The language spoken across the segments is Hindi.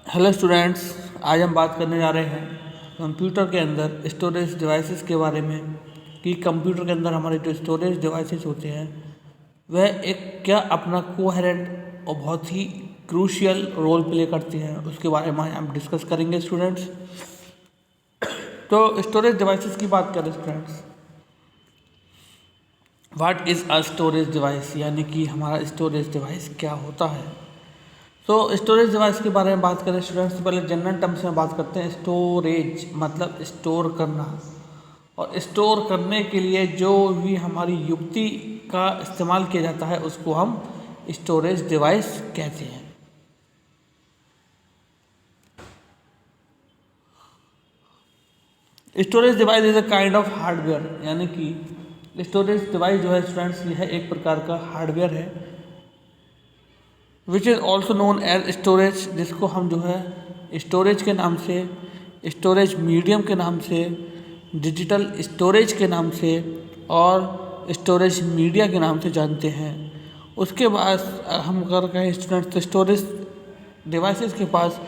हेलो स्टूडेंट्स, आज हम बात करने जा रहे हैं कंप्यूटर के अंदर स्टोरेज डिवाइसेस के बारे में कि कंप्यूटर के अंदर हमारे जो स्टोरेज डिवाइसेस होते हैं वह एक क्या अपना कोहेरेंट और बहुत ही क्रूशियल रोल प्ले करते हैं, उसके बारे में हम डिस्कस करेंगे स्टूडेंट्स। तो स्टोरेज डिवाइसेस की बात करें students, what is a storage device, यानी कि हमारा स्टोरेज डिवाइस क्या होता है। तो स्टोरेज डिवाइस के बारे में बात करें स्टूडेंट्स, तो पहले जनरल टर्म्स में बात करते हैं। स्टोरेज मतलब स्टोर करना, और स्टोर करने के लिए जो भी हमारी युक्ति का इस्तेमाल किया जाता है उसको हम स्टोरेज डिवाइस कहते हैं। Storage device is a kind of hardware, यानी कि स्टोरेज डिवाइस जो है स्टूडेंट्स यह एक प्रकार का हार्डवेयर है which is also known as storage, जिसको हम जो है स्टोरेज के नाम से, स्टोरेज मीडियम के नाम से, डिजिटल स्टोरेज के नाम से और स्टोरेज मीडिया के नाम से जानते हैं। उसके बाद हम अगर कहें स्टूडेंट्स, तो स्टोरेज डिवाइसेस के पास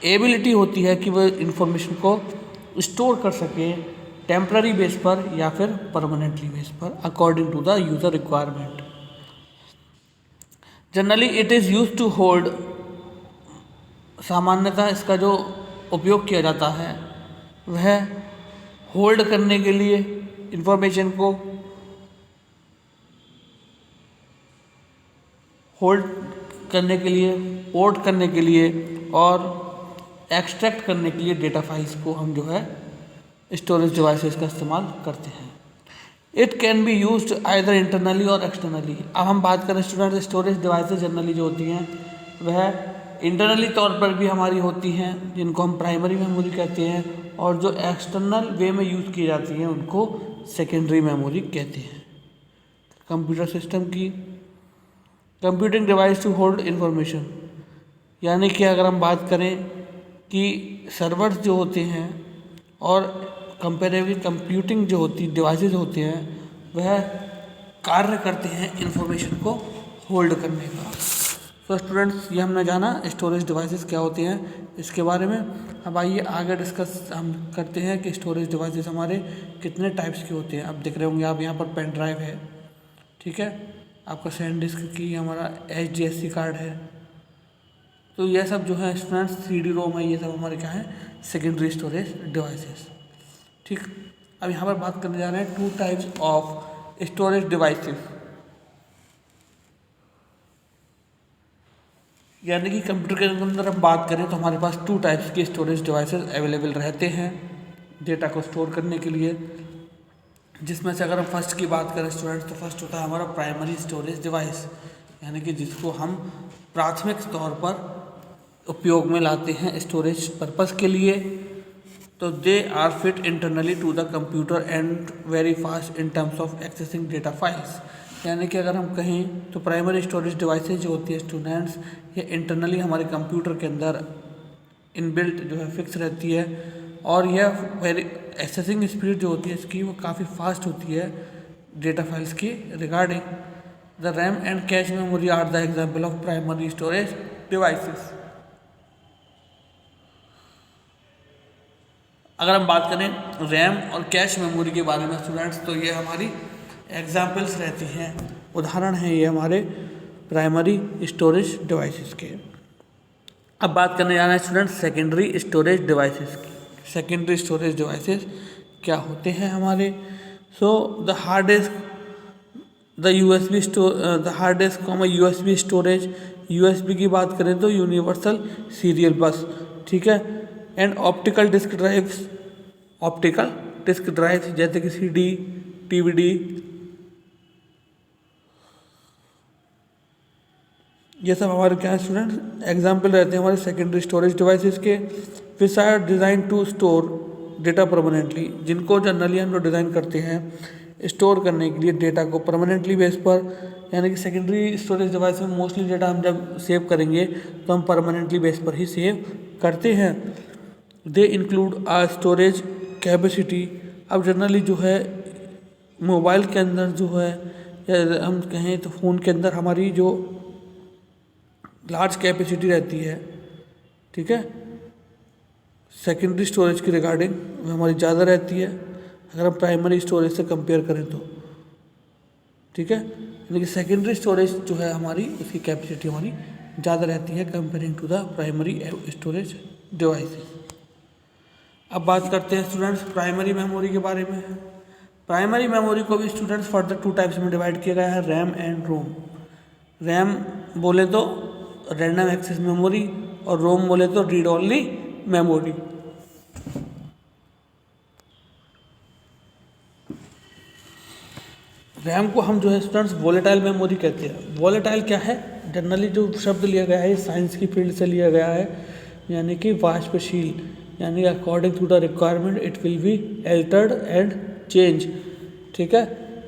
एबिलिटी होती है कि वो इंफॉर्मेशन को स्टोर कर सकें टेम्पररी बेस पर या फिर परमानेंटली बेस पर according to the user requirement. Generally it is use to hold, सामान्यतः इसका जो उपयोग किया जाता है वह होल्ड करने के लिए, इंफॉर्मेशन को होल्ड करने के लिए, पोर्ट करने के लिए और एक्सट्रैक्ट करने के लिए डेटा फाइल्स को हम जो है स्टोरेज डिवाइसेस का इस्तेमाल करते हैं। It can be use either internally और एक्सटर्नली। अब हम बात करें स्टूडेंट, स्टोरेज डिवाइसेस जनरली जो होती हैं वह इंटरनली तौर पर भी हमारी होती हैं, जिनको हम प्राइमरी मेमोरी कहते हैं, और जो एक्सटर्नल वे में यूज़ की जाती हैं उनको सेकेंडरी मेमोरी कहते हैं। कंप्यूटर सिस्टम की computing device to hold information, यानी कि अगर हम बात करें कि सर्वर्स जो होते हैं और कंपेरेटिवली कंप्यूटिंग जो होती डिवाइसेस होते हैं वह कार्य करते हैं इंफॉर्मेशन को होल्ड करने का। तो स्टूडेंट्स, ये हमने जाना स्टोरेज डिवाइसेस क्या होते हैं इसके बारे में। अब आइए आगे डिस्कस हम करते हैं कि स्टोरेज डिवाइसेस हमारे कितने टाइप्स के होते हैं। अब दिख रहे होंगे आप, यहाँ पर पेन ड्राइव है, ठीक है, आपका सैंड डिस्क की हमारा HDSC कार्ड है, तो यह सब जो है स्टूडेंट्स CD रोम है, ये सब हमारे क्या है सेकेंडरी स्टोरेज डिवाइसेस। ठीक, अब यहाँ पर बात करने जा रहे हैं two types of storage devices, यानी कि कंप्यूटर के अंदर हम बात करें तो हमारे पास टू टाइप्स के स्टोरेज डिवाइसेस अवेलेबल रहते हैं डेटा को स्टोर करने के लिए। जिसमें से अगर हम फर्स्ट की बात करें स्टूडेंट्स, तो फर्स्ट होता है हमारा प्राइमरी स्टोरेज डिवाइस, यानी कि जिसको हम प्राथमिक तौर पर उपयोग में लाते हैं स्टोरेज पर्पस के लिए। तो they are fit internally to the computer and very fast in terms of accessing data files, यानी कि अगर हम कहें तो प्राइमरी स्टोरेज डिवाइसेज जो होती है स्टूडेंट्स, ये इंटरनली हमारे कंप्यूटर के अंदर इनबिल्ट जो है फिक्स रहती है, और यह वेरी एक्सेसिंग स्पीड जो होती है इसकी वो काफ़ी फास्ट होती है डेटा फाइल्स की regarding. The RAM and cache memory are the example of primary storage devices. अगर हम बात करें रैम और कैश मेमोरी के बारे में स्टूडेंट्स, तो ये हमारी एग्जाम्पल्स रहती हैं, उदाहरण हैं ये हमारे प्राइमरी स्टोरेज डिवाइसेस के। अब बात करने जा रहे हैं स्टूडेंट्स सेकेंडरी स्टोरेज डिवाइसेस की। सेकेंडरी स्टोरेज डिवाइसेस क्या होते हैं हमारे? So the hard disc, the hard disc USB storage. USB की बात करें तो यूनिवर्सल सीरियल बस, ठीक है, and optical disc drives, optical disc drives जैसे कि CD, DVD, ये सब हमारे क्या है स्टूडेंट्स एग्जाम्पल रहते हैं हमारे सेकेंडरी स्टोरेज डिवाइसेस के। Which are design to store data permanently, जिनको जनरली हम लोग डिज़ाइन करते हैं स्टोर करने के लिए डेटा को परमानेंटली बेस पर, यानी कि सेकेंडरी स्टोरेज डिवाइस में मोस्टली डेटा हम जब सेव करेंगे तो हम परमानेंटली बेस पर ही सेव करते हैं। They include a storage capacity. अब जनरली जो है मोबाइल के अंदर जो है, या हम कहें तो फ़ोन के अंदर हमारी जो लार्ज कैपेसिटी रहती है, ठीक है। सेकेंडरी स्टोरेज की रिगार्डिंग हमारी ज़्यादा रहती है अगर हम प्राइमरी स्टोरेज से कंपेयर करें तो, ठीक है। यानी कि सेकेंडरी स्टोरेज जो है हमारी, उसकी कैपेसिटी हमारी ज़्यादा रहती है comparing to the primary storage devices. अब बात करते हैं स्टूडेंट्स प्राइमरी मेमोरी के बारे में। प्राइमरी मेमोरी को भी स्टूडेंट्स फर्दर 2 टाइप्स में डिवाइड किया गया है, रैम एंड रोम। रैम बोले तो रैंडम एक्सेस मेमोरी और रोम बोले तो रीड ओनली मेमोरी। रैम को हम जो है स्टूडेंट्स वोलेटाइल मेमोरी कहते हैं। वोलेटाइल क्या है? जनरली जो शब्द लिया गया है साइंस की फील्ड से लिया गया है, यानी कि वाष्पशील, यानी according to the requirement it will be altered and change, ठीक है।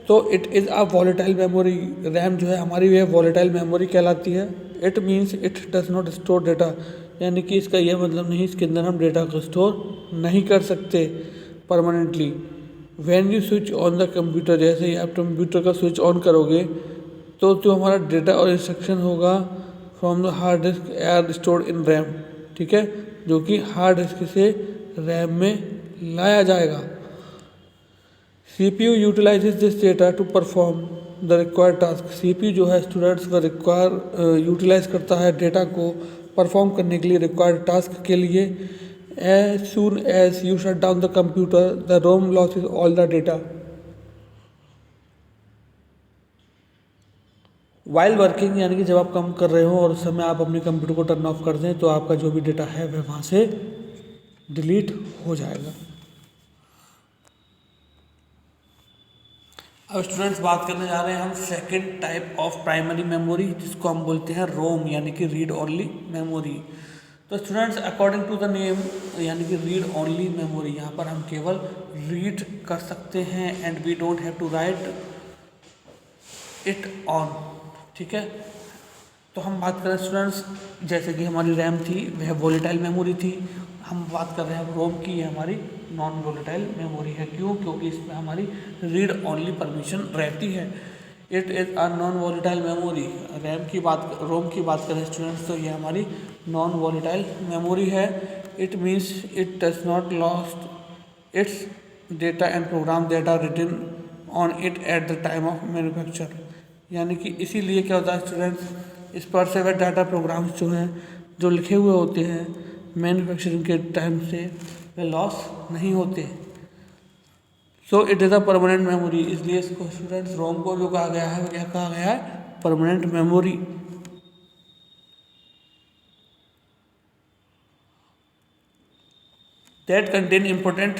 तो it is a volatile memory. RAM जो है हमारी वह वॉलेटाइल मेमोरी कहलाती है। It means it does not store data, यानी कि इसका यह मतलब नहीं इसके अंदर हम डेटा को स्टोर नहीं कर सकते permanently. When you switch on the computer, जैसे ही आप कंप्यूटर का स्विच ऑन करोगे तो जो हमारा डेटा और इंस्ट्रक्शन होगा from the hard disk are stored in RAM, ठीक है, जो कि हार्ड डिस्क से रैम में लाया जाएगा। CPU utilises this data to perform the required task. CPU जो है स्टूडेंट्स का यूटिलाइज करता है डेटा को परफॉर्म करने के लिए, रिक्वायर्ड टास्क के लिए। As soon as you shut down the computer, the ROM loses all the data. While working, यानी कि जब आप काम कर रहे हो और उस समय आप अपने कंप्यूटर को टर्न ऑफ कर दें तो आपका जो भी डेटा है वह वहाँ से डिलीट हो जाएगा। अब स्टूडेंट्स बात करने जा रहे हैं हम second type of primary memory, जिसको हम बोलते हैं रोम, यानी कि रीड ओनली मेमोरी। तो students according to the name, यानी कि रीड ओनली मेमोरी, यहाँ पर हम केवल रीड कर सकते हैं and we don't have to write it on, ठीक है। तो हम बात करें स्टूडेंट्स, जैसे कि हमारी रैम थी वह वोलेटाइल मेमोरी थी, हम बात कर रहे हैं रोम की, ये हमारी नॉन वोलेटाइल मेमोरी है। क्यों? क्योंकि इसमें हमारी रीड ओनली परमिशन रहती है। It is a non volatile memory. ROM की बात करें स्टूडेंट्स तो ये हमारी नॉन वॉलेटाइल मेमोरी है। It means it does not lost its data and program that are written on it at the time of manufacture. यानी कि इसीलिए क्या होता है स्टूडेंट्स, इस पर से वह डाटा प्रोग्राम्स जो हैं जो लिखे हुए होते हैं मैन्युफैक्चरिंग के टाइम से, वे लॉस नहीं होते। So it is a permanent memory, इसलिए इसको स्टूडेंट्स रोम को जो कहा गया है वो क्या कहा गया है? Permanent memory. That contain important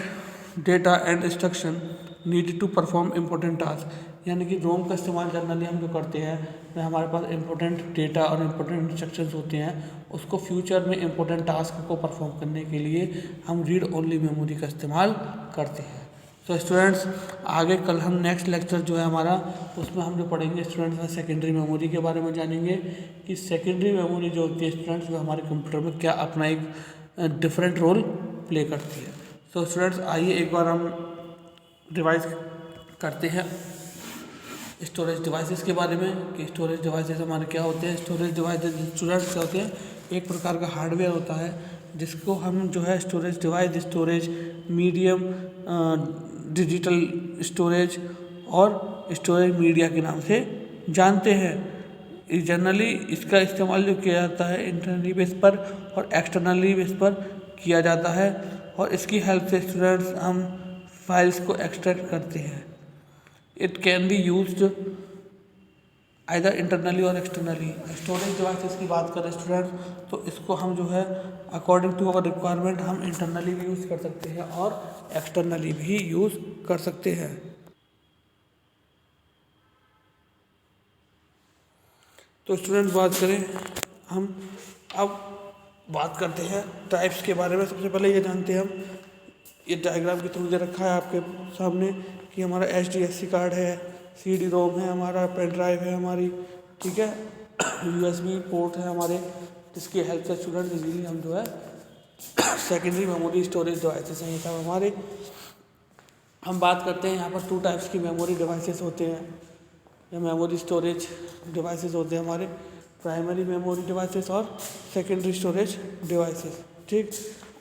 data and instruction need to perform important task. यानी कि रोम का इस्तेमाल जनरली हम जो करते हैं वह हमारे पास इम्पोर्टेंट डेटा और इम्पोर्टेंट इंस्ट्रक्शंस होते हैं, उसको फ्यूचर में इम्पोर्टेंट टास्क को परफॉर्म करने के लिए हम रीड ओनली मेमोरी का इस्तेमाल करते हैं। तो स्टूडेंट्स आगे कल हम नेक्स्ट लेक्चर जो है हमारा, उसमें हम जो पढ़ेंगे स्टूडेंट्स सेकेंडरी मेमोरी के बारे में जानेंगे कि सेकेंडरी मेमोरी जो होती है स्टूडेंट्स वो हमारे कंप्यूटर में क्या अपना एक डिफरेंट रोल प्ले करती है। तो स्टूडेंट्स आइए एक बार हम रिवाइज करते हैं स्टोरेज डिवाइसेस के बारे में कि स्टोरेज डिवाइसेस हमारे क्या होते हैं। स्टोरेज डिवाइसेस स्टूडेंट्स क्या होते हैं? एक प्रकार का हार्डवेयर होता है जिसको हम जो है storage device, storage medium, digital storage और स्टोरेज मीडिया के नाम से जानते हैं। जनरली इसका इस्तेमाल जो किया जाता है इंटरनली बेस पर और एक्सटर्नली बेस पर किया जाता है, और इसकी हेल्प से स्टूडेंट्स हम फाइल्स को एक्सट्रैक्ट करते हैं। It can be used either internally और एक्सटर्नली। स्टोरेज डिवाइसेस की बात करें स्टूडेंट्स तो इसको हम जो है अकॉर्डिंग टू अवर रिक्वायरमेंट हम इंटरनली भी यूज़ कर सकते हैं और एक्सटर्नली भी यूज़ कर सकते हैं। तो स्टूडेंट्स बात करें हम अब बात करते हैं टाइप्स के बारे में। सबसे पहले ये जानते हैं हम, ये डायग्राम के थ्रू दे रखा है आपके सामने कि हमारा HDFC कार्ड है, CD रोम है, हमारा पेन ड्राइव है हमारी, ठीक है, USB पोर्ट है हमारे, जिसकी हेल्प से स्टूडेंट इजीली हम जो है सेकेंडरी मेमोरी स्टोरेज डिवाइसेस हैं ये सब हमारे। हम बात करते हैं यहाँ पर 2 टाइप्स की मेमोरी डिवाइसेस होते हैं या मेमोरी स्टोरेज डिवाइसेस होते हैं हमारे। प्राइमरी मेमोरी डिवाइसेस और सेकेंडरी स्टोरेज डिवाइसेस। ठीक,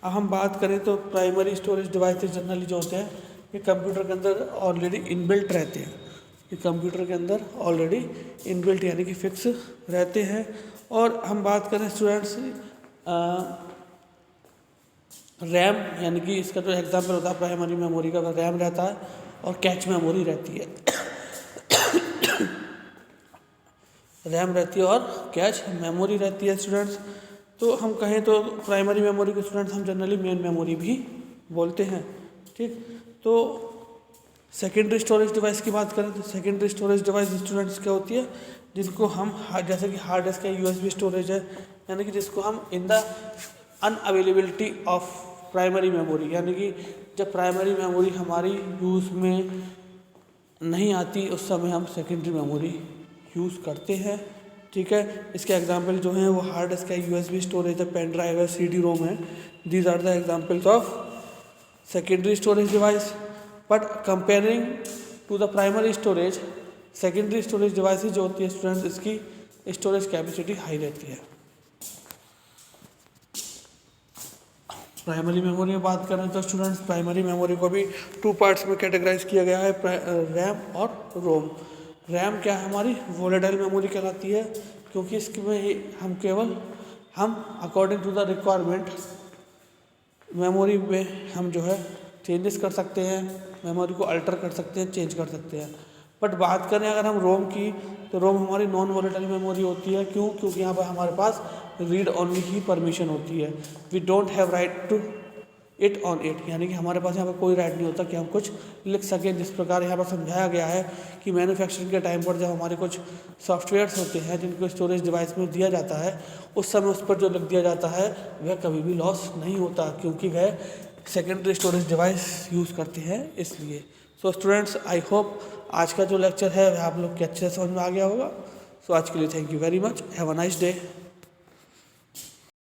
अब हम बात करें तो प्राइमरी स्टोरेज डिवाइसेस जनरली जो होते हैं ये कंप्यूटर के अंदर ऑलरेडी इनबिल्ट रहते हैं। ये कंप्यूटर के अंदर ऑलरेडी इनबिल्ट यानी कि फिक्स रहते हैं। और हम बात करें स्टूडेंट्स रैम, यानी कि इसका जो एग्जांपल होता है प्राइमरी मेमोरी का, रैम रहता है और कैच मेमोरी रहती है। रैम रहती है और कैच मेमोरी रहती है स्टूडेंट्स। तो हम कहें तो प्राइमरी मेमोरी को स्टूडेंट्स हम जनरली मेन मेमोरी भी बोलते हैं। ठीक, तो सेकेंडरी स्टोरेज डिवाइस की बात करें तो सेकेंडरी स्टोरेज डिवाइस स्टूडेंट्स क्या होती है, जिनको हम जैसे कि हार्ड डिस्क है, यूएसबी स्टोरेज है, यानी कि जिसको हम in the unavailability of primary memory, यानी कि जब प्राइमरी मेमोरी हमारी यूज़ में नहीं आती उस समय हम सेकेंडरी मेमोरी यूज़ करते हैं। ठीक है, इसके एग्जांपल जो हैं वो हार्ड डिस्क है, यूएसबी स्टोरेज है, पेन ड्राइव है, सीडी रोम है। These are the examples of secondary storage device. But comparing to the primary storage, secondary storage devices जो होती है स्टूडेंट्स, इसकी स्टोरेज कैपेसिटी हाई रहती है। प्राइमरी मेमोरी में बात करें तो स्टूडेंट्स प्राइमरी मेमोरी को भी 2 पार्ट्स में कैटेगराइज किया गया है, रैम और रोम। रैम क्या है, हमारी वोलेटाइल मेमोरी कहलाती है, क्योंकि इसमें हम according to the requirement memory में हम जो है चेंजेस कर सकते हैं, मेमोरी को अल्टर कर सकते हैं, चेंज कर सकते हैं। बट बात करें अगर हम रोम की, तो रोम हमारी नॉन वोलेटाइल मेमोरी होती है। क्यों? क्योंकि यहाँ पर हमारे पास रीड ओनली ही परमिशन होती है। We don't have right to it on it, यानी कि हमारे पास यहाँ पर कोई राइट नहीं होता कि हम कुछ लिख सकें। जिस प्रकार यहाँ पर समझाया गया है कि मैन्युफैक्चरिंग के टाइम पर जब हमारे कुछ सॉफ्टवेयर्स होते हैं जिनको स्टोरेज डिवाइस में दिया जाता है, उस समय उस पर जो लिख दिया जाता है वह कभी भी लॉस नहीं होता, क्योंकि वह सेकेंडरी स्टोरेज डिवाइस यूज़ करते हैं इसलिए। सो स्टूडेंट्स, आई होप आज का जो लेक्चर है वह आप लोग के अच्छे से समझ में आ गया होगा। सो आज के लिए thank you very much, have a nice day.